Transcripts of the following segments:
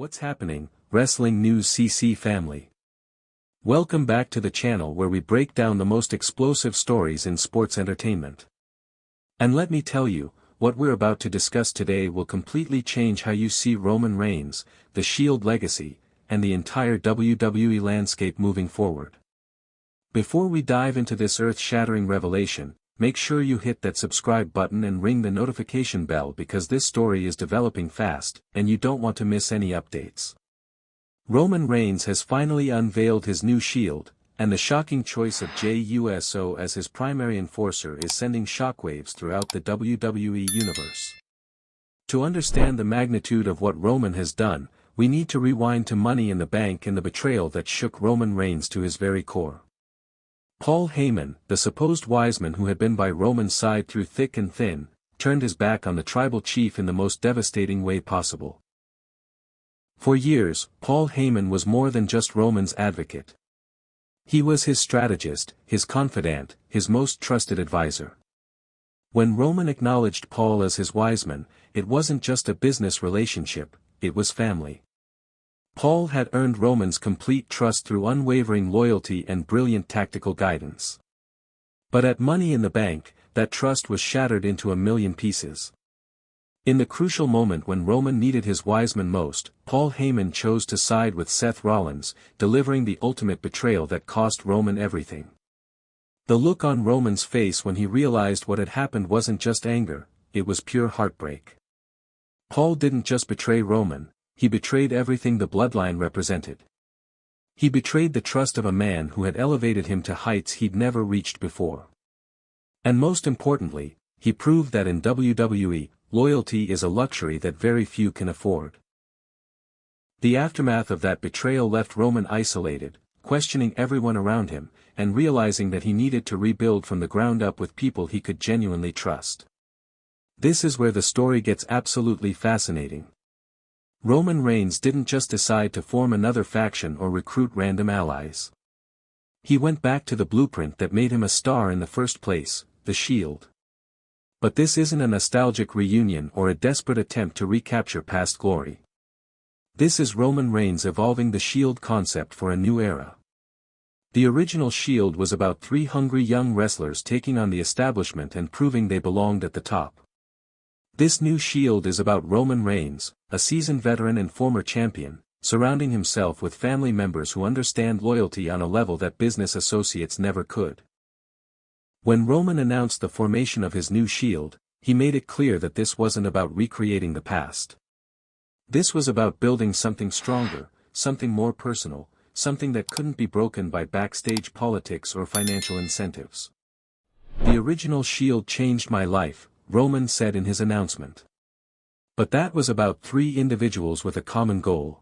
What's happening, Wrestling News CC family? Welcome back to the channel where we break down the most explosive stories in sports entertainment. And let me tell you, what we're about to discuss today will completely change how you see Roman Reigns, the Shield legacy, and the entire WWE landscape moving forward. Before we dive into this earth-shattering revelation, make sure you hit that subscribe button and ring the notification bell because this story is developing fast, and you don't want to miss any updates. Roman Reigns has finally unveiled his new Shield, and the shocking choice of Jey Uso as his primary enforcer is sending shockwaves throughout the WWE universe. To understand the magnitude of what Roman has done, we need to rewind to Money in the Bank and the betrayal that shook Roman Reigns to his very core. Paul Heyman, the supposed wise man who had been by Roman's side through thick and thin, turned his back on the tribal chief in the most devastating way possible. For years, Paul Heyman was more than just Roman's advocate. He was his strategist, his confidant, his most trusted advisor. When Roman acknowledged Paul as his wise man, it wasn't just a business relationship, it was family. Paul had earned Roman's complete trust through unwavering loyalty and brilliant tactical guidance. But at Money in the Bank, that trust was shattered into a million pieces. In the crucial moment when Roman needed his wise man most, Paul Heyman chose to side with Seth Rollins, delivering the ultimate betrayal that cost Roman everything. The look on Roman's face when he realized what had happened wasn't just anger, it was pure heartbreak. Paul didn't just betray Roman, he betrayed everything the bloodline represented. He betrayed the trust of a man who had elevated him to heights he'd never reached before. And most importantly, he proved that in WWE, loyalty is a luxury that very few can afford. The aftermath of that betrayal left Roman isolated, questioning everyone around him, and realizing that he needed to rebuild from the ground up with people he could genuinely trust. This is where the story gets absolutely fascinating. Roman Reigns didn't just decide to form another faction or recruit random allies. He went back to the blueprint that made him a star in the first place, the Shield. But this isn't a nostalgic reunion or a desperate attempt to recapture past glory. This is Roman Reigns evolving the Shield concept for a new era. The original Shield was about three hungry young wrestlers taking on the establishment and proving they belonged at the top. This new Shield is about Roman Reigns, a seasoned veteran and former champion, surrounding himself with family members who understand loyalty on a level that business associates never could. When Roman announced the formation of his new Shield, he made it clear that this wasn't about recreating the past. This was about building something stronger, something more personal, something that couldn't be broken by backstage politics or financial incentives. The original Shield changed my life, Roman said in his announcement. But that was about three individuals with a common goal.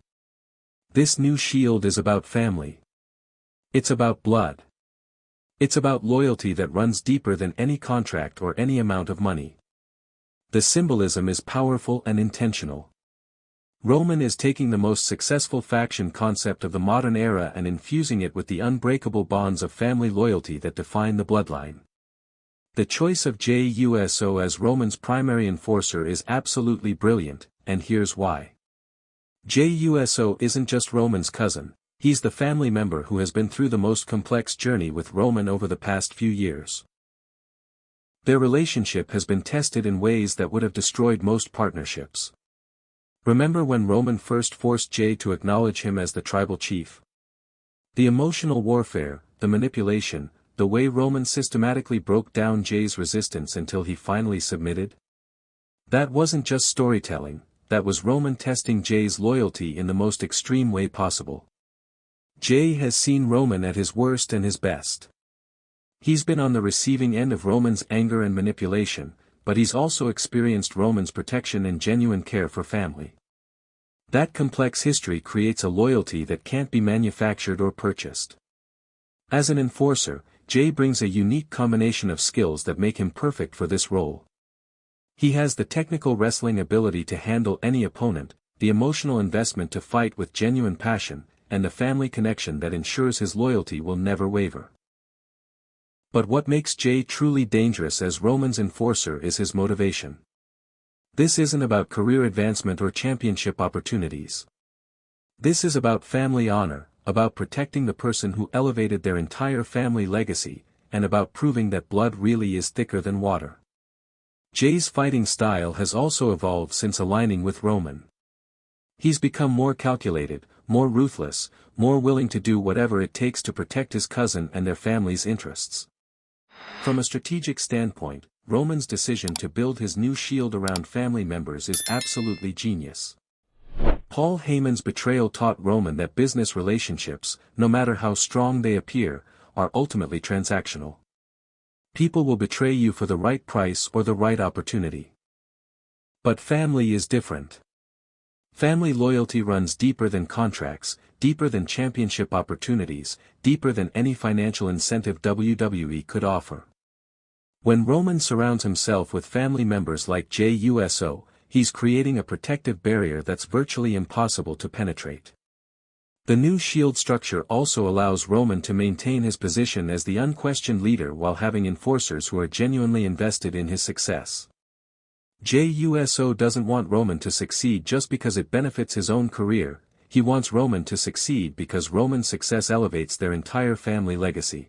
This new Shield is about family. It's about blood. It's about loyalty that runs deeper than any contract or any amount of money. The symbolism is powerful and intentional. Roman is taking the most successful faction concept of the modern era and infusing it with the unbreakable bonds of family loyalty that define the bloodline. The choice of Jey Uso as Roman's primary enforcer is absolutely brilliant, and here's why. Jey Uso isn't just Roman's cousin, he's the family member who has been through the most complex journey with Roman over the past few years. Their relationship has been tested in ways that would have destroyed most partnerships. Remember when Roman first forced Jey to acknowledge him as the tribal chief? The emotional warfare, the manipulation, the way Roman systematically broke down Jey's resistance until he finally submitted? That wasn't just storytelling, that was Roman testing Jey's loyalty in the most extreme way possible. Jey has seen Roman at his worst and his best. He's been on the receiving end of Roman's anger and manipulation, but he's also experienced Roman's protection and genuine care for family. That complex history creates a loyalty that can't be manufactured or purchased. As an enforcer, Jey brings a unique combination of skills that make him perfect for this role. He has the technical wrestling ability to handle any opponent, the emotional investment to fight with genuine passion, and the family connection that ensures his loyalty will never waver. But what makes Jey truly dangerous as Roman's enforcer is his motivation. This isn't about career advancement or championship opportunities. This is about family honor, about protecting the person who elevated their entire family legacy, and about proving that blood really is thicker than water. Jay's fighting style has also evolved since aligning with Roman. He's become more calculated, more ruthless, more willing to do whatever it takes to protect his cousin and their family's interests. From a strategic standpoint, Roman's decision to build his new Shield around family members is absolutely genius. Paul Heyman's betrayal taught Roman that business relationships, no matter how strong they appear, are ultimately transactional. People will betray you for the right price or the right opportunity. But family is different. Family loyalty runs deeper than contracts, deeper than championship opportunities, deeper than any financial incentive WWE could offer. When Roman surrounds himself with family members like JUSO, he's creating a protective barrier that's virtually impossible to penetrate. The new Shield structure also allows Roman to maintain his position as the unquestioned leader while having enforcers who are genuinely invested in his success. JUSO doesn't want Roman to succeed just because it benefits his own career, he wants Roman to succeed because Roman's success elevates their entire family legacy.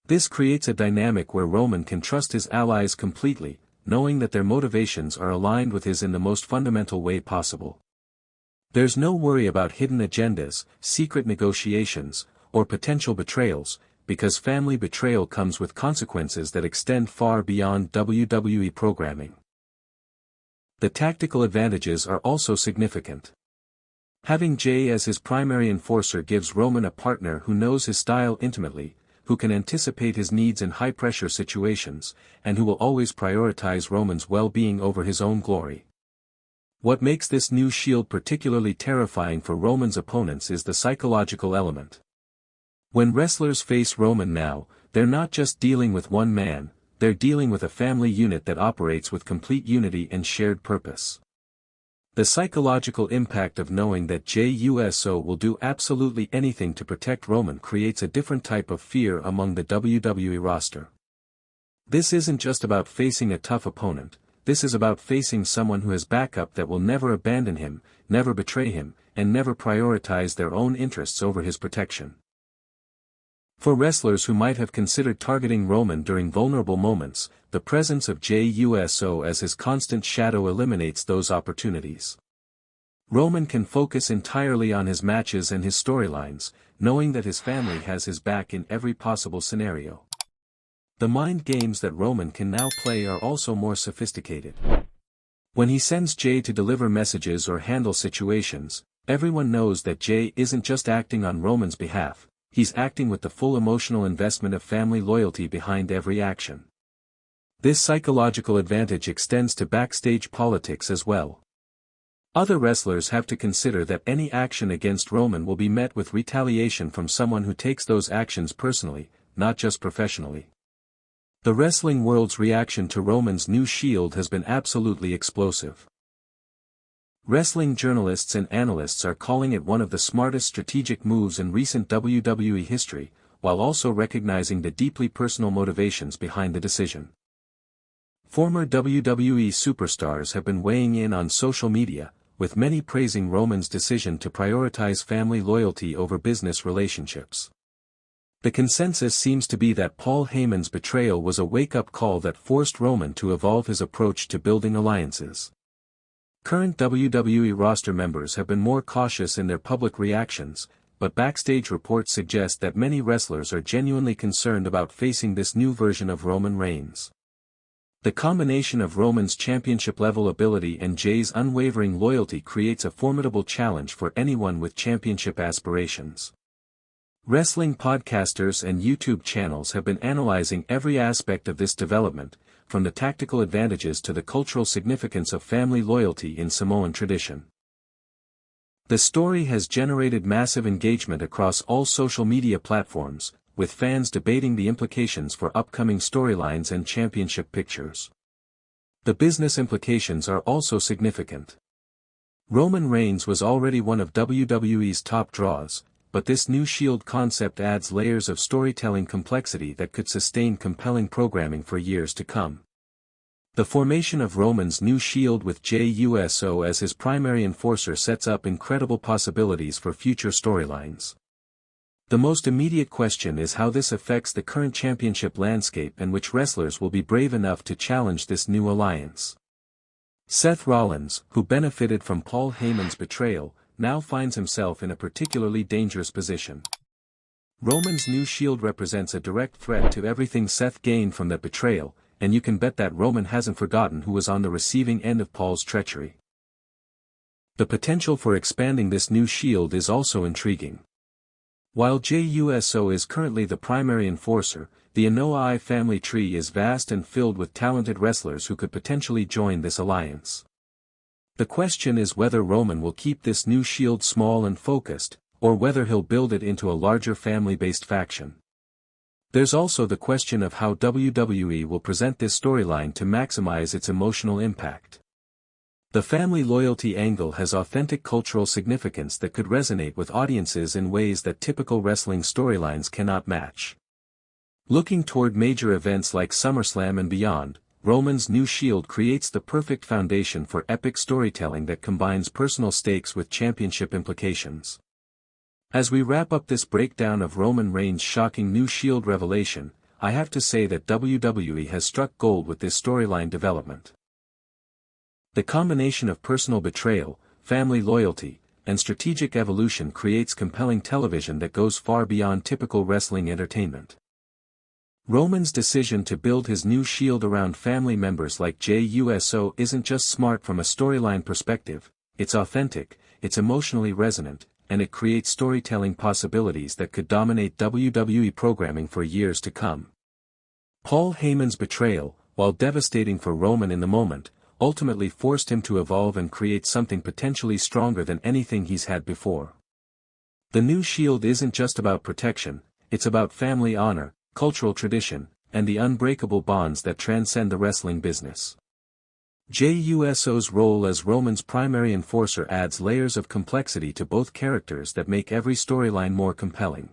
This creates a dynamic where Roman can trust his allies completely, knowing that their motivations are aligned with his in the most fundamental way possible. There's no worry about hidden agendas, secret negotiations, or potential betrayals, because family betrayal comes with consequences that extend far beyond WWE programming. The tactical advantages are also significant. Having Jay as his primary enforcer gives Roman a partner who knows his style intimately, who can anticipate his needs in high-pressure situations, and who will always prioritize Roman's well-being over his own glory. What makes this new Shield particularly terrifying for Roman's opponents is the psychological element. When wrestlers face Roman now, they're not just dealing with one man, they're dealing with a family unit that operates with complete unity and shared purpose. The psychological impact of knowing that JUSO will do absolutely anything to protect Roman creates a different type of fear among the WWE roster. This isn't just about facing a tough opponent, this is about facing someone who has backup that will never abandon him, never betray him, and never prioritize their own interests over his protection. For wrestlers who might have considered targeting Roman during vulnerable moments, the presence of JUSO as his constant shadow eliminates those opportunities. Roman can focus entirely on his matches and his storylines, knowing that his family has his back in every possible scenario. The mind games that Roman can now play are also more sophisticated. When he sends Jay to deliver messages or handle situations, everyone knows that Jay isn't just acting on Roman's behalf. He's acting with the full emotional investment of family loyalty behind every action. This psychological advantage extends to backstage politics as well. Other wrestlers have to consider that any action against Roman will be met with retaliation from someone who takes those actions personally, not just professionally. The wrestling world's reaction to Roman's new Shield has been absolutely explosive. Wrestling journalists and analysts are calling it one of the smartest strategic moves in recent WWE history, while also recognizing the deeply personal motivations behind the decision. Former WWE superstars have been weighing in on social media, with many praising Roman's decision to prioritize family loyalty over business relationships. The consensus seems to be that Paul Heyman's betrayal was a wake-up call that forced Roman to evolve his approach to building alliances. Current WWE roster members have been more cautious in their public reactions, but backstage reports suggest that many wrestlers are genuinely concerned about facing this new version of Roman Reigns. The combination of Roman's championship-level ability and Jay's unwavering loyalty creates a formidable challenge for anyone with championship aspirations. Wrestling podcasters and YouTube channels have been analyzing every aspect of this development, from the tactical advantages to the cultural significance of family loyalty in Samoan tradition. The story has generated massive engagement across all social media platforms, with fans debating the implications for upcoming storylines and championship pictures. The business implications are also significant. Roman Reigns was already one of WWE's top draws, but this new Shield concept adds layers of storytelling complexity that could sustain compelling programming for years to come. The formation of Roman's new Shield with Jey Uso as his primary enforcer sets up incredible possibilities for future storylines. The most immediate question is how this affects the current championship landscape and which wrestlers will be brave enough to challenge this new alliance. Seth Rollins, who benefited from Paul Heyman's betrayal, now finds himself in a particularly dangerous position. Roman's new Shield represents a direct threat to everything Seth gained from that betrayal, and you can bet that Roman hasn't forgotten who was on the receiving end of Paul's treachery. The potential for expanding this new Shield is also intriguing. While Jey Uso is currently the primary enforcer, the Anoa'i family tree is vast and filled with talented wrestlers who could potentially join this alliance. The question is whether Roman will keep this new Shield small and focused, or whether he'll build it into a larger family-based faction. There's also the question of how WWE will present this storyline to maximize its emotional impact. The family loyalty angle has authentic cultural significance that could resonate with audiences in ways that typical wrestling storylines cannot match. Looking toward major events like SummerSlam and beyond, Roman's new Shield creates the perfect foundation for epic storytelling that combines personal stakes with championship implications. As we wrap up this breakdown of Roman Reigns' shocking new Shield revelation, I have to say that WWE has struck gold with this storyline development. The combination of personal betrayal, family loyalty, and strategic evolution creates compelling television that goes far beyond typical wrestling entertainment. Roman's decision to build his new Shield around family members like Jey Uso isn't just smart from a storyline perspective, it's authentic, it's emotionally resonant, and it creates storytelling possibilities that could dominate WWE programming for years to come. Paul Heyman's betrayal, while devastating for Roman in the moment, ultimately forced him to evolve and create something potentially stronger than anything he's had before. The new Shield isn't just about protection, it's about family honor, cultural tradition, and the unbreakable bonds that transcend the wrestling business. Jey Uso's role as Roman's primary enforcer adds layers of complexity to both characters that make every storyline more compelling.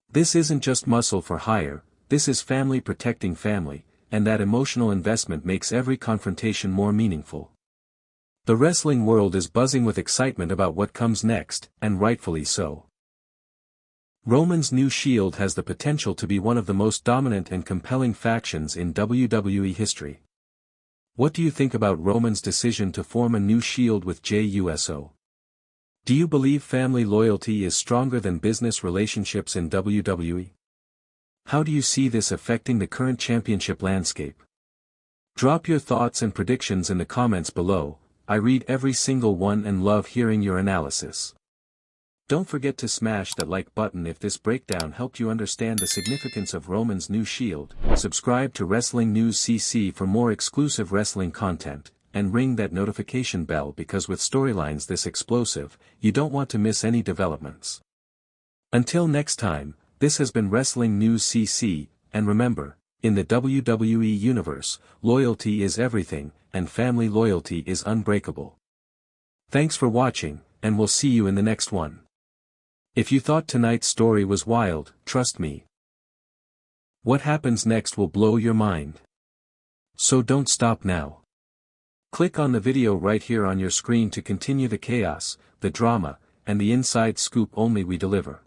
This isn't just muscle for hire, this is family protecting family, and that emotional investment makes every confrontation more meaningful. The wrestling world is buzzing with excitement about what comes next, and rightfully so. Roman's new Shield has the potential to be one of the most dominant and compelling factions in WWE history. What do you think about Roman's decision to form a new Shield with Jey Uso? Do you believe family loyalty is stronger than business relationships in WWE? How do you see this affecting the current championship landscape? Drop your thoughts and predictions in the comments below. I read every single one and love hearing your analysis. Don't forget to smash that like button if this breakdown helped you understand the significance of Roman's new Shield, subscribe to Wrestling News CC for more exclusive wrestling content, and ring that notification bell because with storylines this explosive, you don't want to miss any developments. Until next time, this has been Wrestling News CC, and remember, in the WWE universe, loyalty is everything, and family loyalty is unbreakable. Thanks for watching, and we'll see you in the next one. If you thought tonight's story was wild, trust me. What happens next will blow your mind. So don't stop now. Click on the video right here on your screen to continue the chaos, the drama, and the inside scoop only we deliver.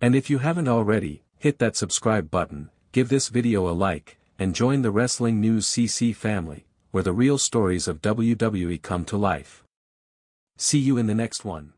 And if you haven't already, hit that subscribe button, give this video a like, and join the Wrestling News CC family, where the real stories of WWE come to life. See you in the next one.